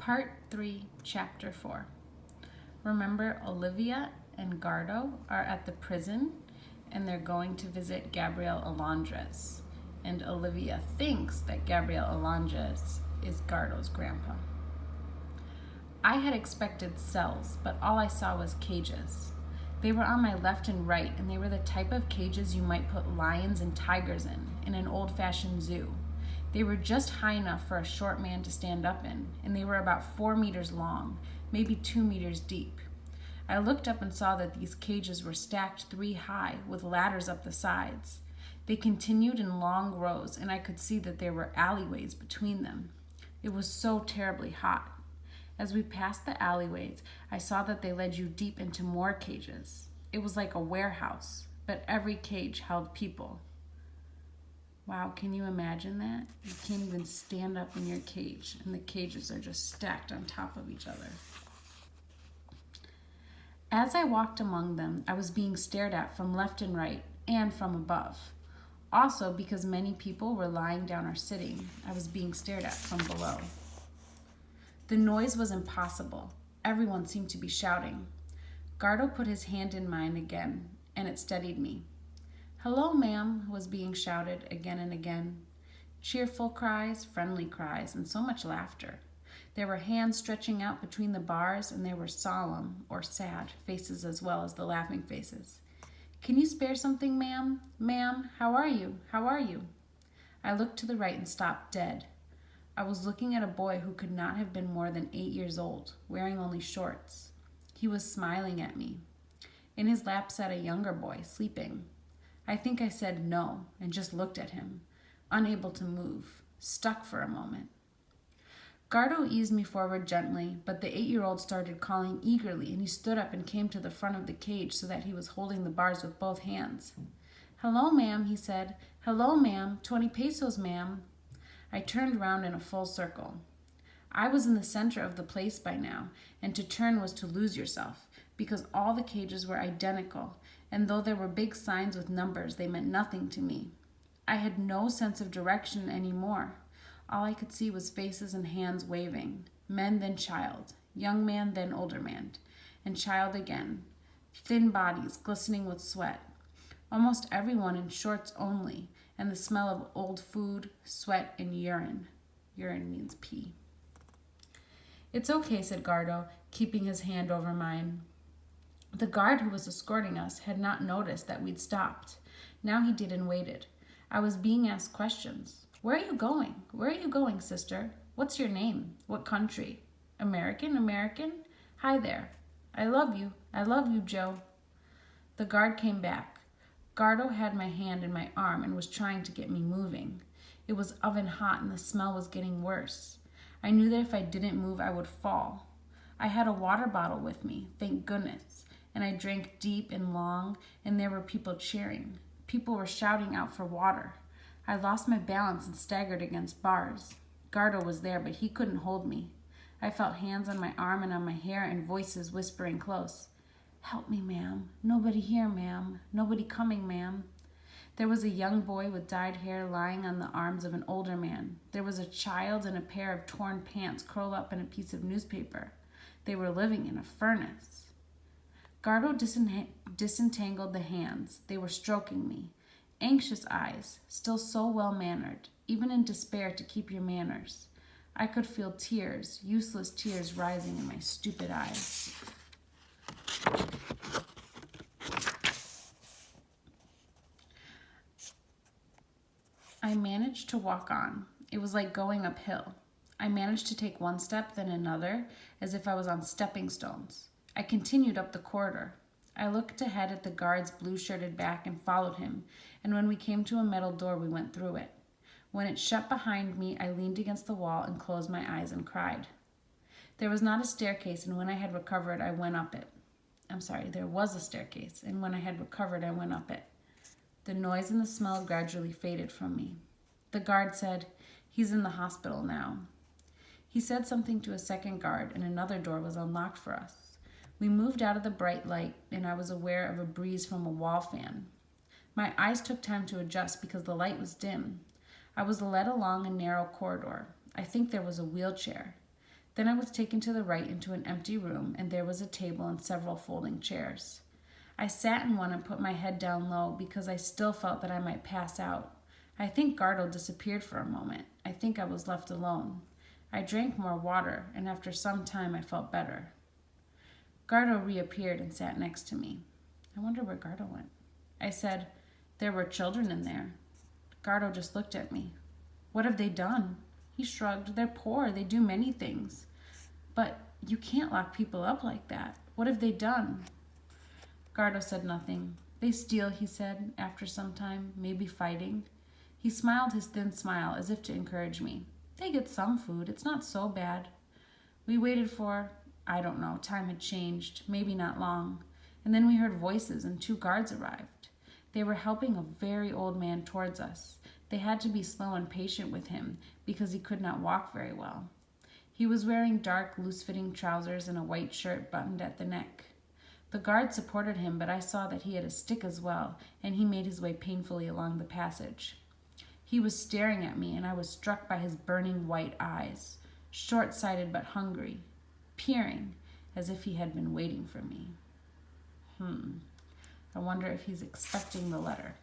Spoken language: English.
Part 3, Chapter 4. Remember, Olivia and Gardo are at the prison and they're going to visit Gabriel Alondres. And Olivia thinks that Gabriel Alondres is Gardo's grandpa. I had expected cells, but all I saw was cages. They were on my left and right, and they were the type of cages you might put lions and tigers in an old-fashioned zoo. They were just high enough for a short man to stand up in, and they were about 4 meters long, maybe 2 meters deep. I looked up and saw that these cages were stacked 3 high, with ladders up the sides. They continued in long rows, and I could see that there were alleyways between them. It was so terribly hot. As we passed the alleyways, I saw that they led you deep into more cages. It was like a warehouse, but every cage held people. Wow, can you imagine that? You can't even stand up in your cage, and the cages are just stacked on top of each other. As I walked among them, I was being stared at from left and right, and from above. Also, because many people were lying down or sitting, I was being stared at from below. The noise was impossible. Everyone seemed to be shouting. Gardo put his hand in mine again, and it steadied me. "Hello, ma'am," was being shouted again and again. Cheerful cries, friendly cries, and so much laughter. There were hands stretching out between the bars, and there were solemn, or sad, faces as well as the laughing faces. "Can you spare something, ma'am? Ma'am, how are you? How are you?" I looked to the right and stopped dead. I was looking at a boy who could not have been more than 8 years old, wearing only shorts. He was smiling at me. In his lap sat a younger boy, sleeping. I think I said no and just looked at him, unable to move, stuck for a moment. Gardo eased me forward gently, but the 8-year-old started calling eagerly, and he stood up and came to the front of the cage so that he was holding the bars with both hands. "Hello, ma'am," he said. "Hello, ma'am. 20 pesos, ma'am." I turned round in a full circle. I was in the center of the place by now, and to turn was to lose yourself, because all the cages were identical, and though there were big signs with numbers, they meant nothing to me. I had no sense of direction anymore. All I could see was faces and hands waving, men then child, young man then older man, and child again, thin bodies glistening with sweat, almost everyone in shorts only, and the smell of old food, sweat, and urine. Urine means pee. "It's okay," said Gardo, keeping his hand over mine. The guard who was escorting us had not noticed that we'd stopped. Now he did and waited. I was being asked questions. "Where are you going? Where are you going, sister? What's your name? What country? American? American? Hi there. I love you. I love you, Joe." The guard came back. Gardo had my hand in my arm and was trying to get me moving. It was oven hot and the smell was getting worse. I knew that if I didn't move, I would fall. I had a water bottle with me, thank goodness, and I drank deep and long, and there were people cheering. People were shouting out for water. I lost my balance and staggered against bars. Gardo was there, but he couldn't hold me. I felt hands on my arm and on my hair and voices whispering close. "Help me, ma'am. Nobody here, ma'am. Nobody coming, ma'am." There was a young boy with dyed hair lying on the arms of an older man. There was a child in a pair of torn pants curled up in a piece of newspaper. They were living in a furnace. Gardo disentangled the hands. They were stroking me. Anxious eyes, still so well-mannered, even in despair to keep your manners. I could feel tears, useless tears rising in my stupid eyes. I managed to walk on. It was like going uphill. I managed to take one step, then another, as if I was on stepping stones. I continued up the corridor. I looked ahead at the guard's blue-shirted back and followed him, and when we came to a metal door, we went through it. When it shut behind me, I leaned against the wall and closed my eyes and cried. There was not a staircase, and when I had recovered, I went up it. There was a staircase, and when I had recovered, I went up it. The noise and the smell gradually faded from me. The guard said, "He's in the hospital now." He said something to a second guard, and another door was unlocked for us. We moved out of the bright light, and I was aware of a breeze from a wall fan. My eyes took time to adjust because the light was dim. I was led along a narrow corridor. I think there was a wheelchair. Then I was taken to the right into an empty room, and there was a table and several folding chairs. I sat in one and put my head down low because I still felt that I might pass out. I think Gardo disappeared for a moment. I think I was left alone. I drank more water, and after some time I felt better. Gardo reappeared and sat next to me. I wonder where Gardo went. I said, "There were children in there." Gardo just looked at me. "What have they done?" He shrugged. "They're poor. They do many things. But you can't lock people up like that. What have they done?" Gardo said nothing. "They steal," he said, after some time, "maybe fighting." He smiled his thin smile as if to encourage me. "They get some food. It's not so bad." We waited for, I don't know, time had changed, maybe not long. And then we heard voices and 2 guards arrived. They were helping a very old man towards us. They had to be slow and patient with him because he could not walk very well. He was wearing dark, loose-fitting trousers and a white shirt buttoned at the neck. The guard supported him, but I saw that he had a stick as well, and he made his way painfully along the passage. He was staring at me, and I was struck by his burning white eyes, short-sighted but hungry, peering as if he had been waiting for me. I wonder if he's expecting the letter.